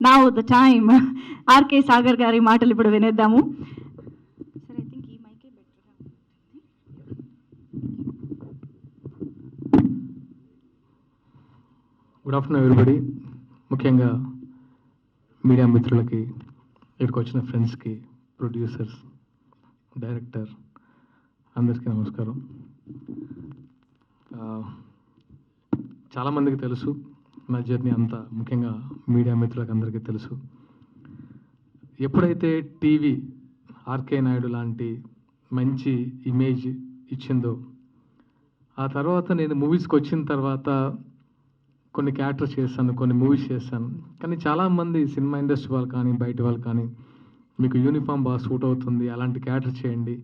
Now the time RK Sagar గారి మాటలు ఇప్పుడు వినేద్దాము. సరే, ఐ థింక్ ఈ మైకే బెటర్గా ఉంటుంది. Good afternoon everybody. ముఖ్యంగా మీడియా మిత్రులకి, ఇక్కడికి వచ్చిన ఫ్రెండ్స్కి, ప్రొడ్యూసర్స్, డైరెక్టర్ అందరికీ నమస్కారం. చాలామందికి తెలుసు నా జర్నీ అంతా, ముఖ్యంగా మీడియా మిత్రులకు అందరికీ తెలుసు. ఎప్పుడైతే టీవీ ఆర్కే నాయుడు లాంటి మంచి ఇమేజ్ ఇచ్చిందో, ఆ తర్వాత నేను మూవీస్కి వచ్చిన తర్వాత కొన్ని క్యారెక్టర్స్ చేశాను, కొన్ని మూవీస్ చేశాను. కానీ చాలామంది సినిమా ఇండస్ట్రీ వాళ్ళు కానీ, బయట వాళ్ళు కానీ, మీకు యూనిఫామ్ బాగా సూట్ అవుతుంది, అలాంటి క్యారెక్టర్ చేయండి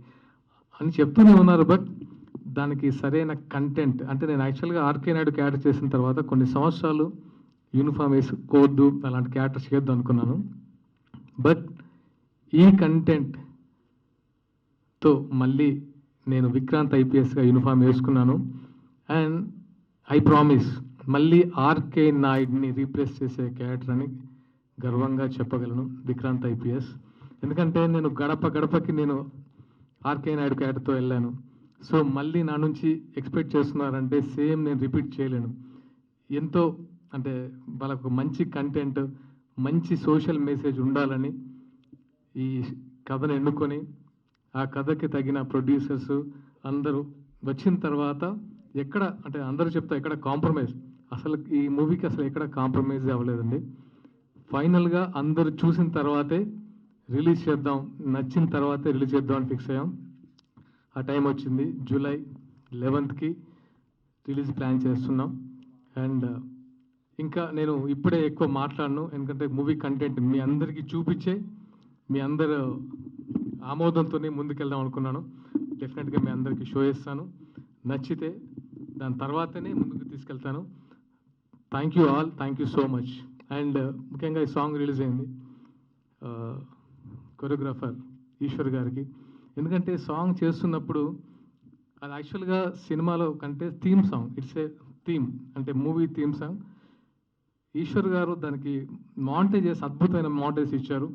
అని చెప్తూనే ఉన్నారు. బట్ దానికి సరైన కంటెంట్, అంటే నేను యాక్చువల్గా ఆర్కే నాయుడు క్యారెక్టర్ చేసిన తర్వాత కొన్ని సంవత్సరాలు యూనిఫామ్ వేసుకోవద్దు, అలాంటి క్యారెక్టర్ చేయొద్దు అనుకున్నాను. బట్ ఈ కంటెంట్తో మళ్ళీ నేను విక్రాంత్ ఐపీఎస్గా యూనిఫామ్ వేసుకున్నాను. అండ్ ఐ ప్రామిస్ మళ్ళీ ఆర్కే నాయుడిని రీప్లేస్ చేసే క్యారెక్టర్ అని గర్వంగా చెప్పగలను, విక్రాంత్ ఐపీఎస్. ఎందుకంటే నేను గడప గడపకి నేను ఆర్కే నాయుడు క్యారెక్టర్తో వెళ్ళాను. సో మళ్ళీ నా నుంచి ఎక్స్పెక్ట్ చేస్తున్నారంటే సేమ్ నేను రిపీట్ చేయలేను. ఎంతో అంటే వాళ్ళకు మంచి కంటెంట్, మంచి సోషల్ మెసేజ్ ఉండాలని ఈ కథను ఎన్నుకొని, ఆ కథకి తగిన ప్రొడ్యూసర్స్ అందరూ వచ్చిన తర్వాత ఎక్కడ అంటే అందరూ చెప్తా ఎక్కడ కాంప్రమైజ్, అసలు ఈ మూవీకి అసలు ఎక్కడ కాంప్రమైజ్ అవ్వలేదండి. ఫైనల్గా అందరూ చూసిన తర్వాతే రిలీజ్ చేద్దాం, నచ్చిన తర్వాతే రిలీజ్ చేద్దాం అని ఫిక్స్ అయ్యాం. ఆ టైం వచ్చింది, జూలై 11కి రిలీజ్ ప్లాన్ చేస్తున్నాం. అండ్ ఇంకా నేను ఇప్పుడే ఎక్కువ మాట్లాడను, ఎందుకంటే మూవీ కంటెంట్ మీ అందరికీ చూపించే, మీ అందరు ఆమోదంతోనే ముందుకెళ్దాం అనుకున్నాను. డెఫినెట్గా మీ అందరికీ షో చేస్తాను, నచ్చితే దాని తర్వాతనే ముందుకు తీసుకెళ్తాను. Thank you all, thank you so much. And ముఖ్యంగా ఈ సాంగ్ రిలీజ్ అయింది కొరియోగ్రాఫర్ ఈశ్వర్ గారికి. ఎందుకంటే సాంగ్ చేస్తున్నప్పుడు అది యాక్చువల్గా సినిమాలో కంటే theme song, it's a theme, అంటే మూవీ థీమ్ సాంగ్. ఈశ్వర్ గారు దానికి మాంటేజ్ చేసి అద్భుతమైన మాంటేజ్ ఇచ్చారు.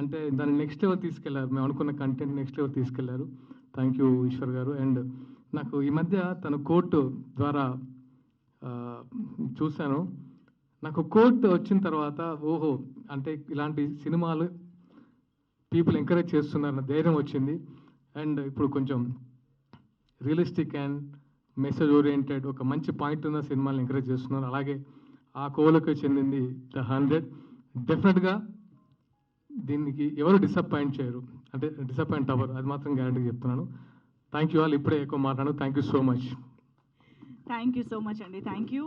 అంటే దాన్ని నెక్స్ట్ లెవెల్ తీసుకెళ్లారు, మేము అనుకున్న కంటెంట్ నెక్స్ట్ లెవెల్ తీసుకెళ్లారు. థ్యాంక్ యూ ఈశ్వర్ గారు. అండ్ నాకు ఈ మధ్య తన కోర్టు ద్వారా చూశాను. నాకు కోర్టు వచ్చిన తర్వాత ఓహో, అంటే ఇలాంటి సినిమాలు పీపుల్ ఎంకరేజ్ చేస్తున్నారన్న ధైర్యం వచ్చింది. అండ్ ఇప్పుడు కొంచెం రియలిస్టిక్ అండ్ మెసేజ్ ఓరియంటెడ్ ఒక మంచి పాయింట్ ఉన్న సినిమాలను ఎంకరేజ్ చేస్తున్నారు. అలాగే ఆ కోవలకు చెందింది ద 100. డెఫినెట్గా దీనికి ఎవరు డిసప్పాయింట్ చేయరు, అంటే డిసప్పాయింట్ అవ్వరు, అది మాత్రం గ్యారంటీగా చెప్తున్నాను. Thank you all. ఇప్పుడే ఎక్కువ మాట్లాడాను. Thank you so much. Thank you so much అండి. Thank you.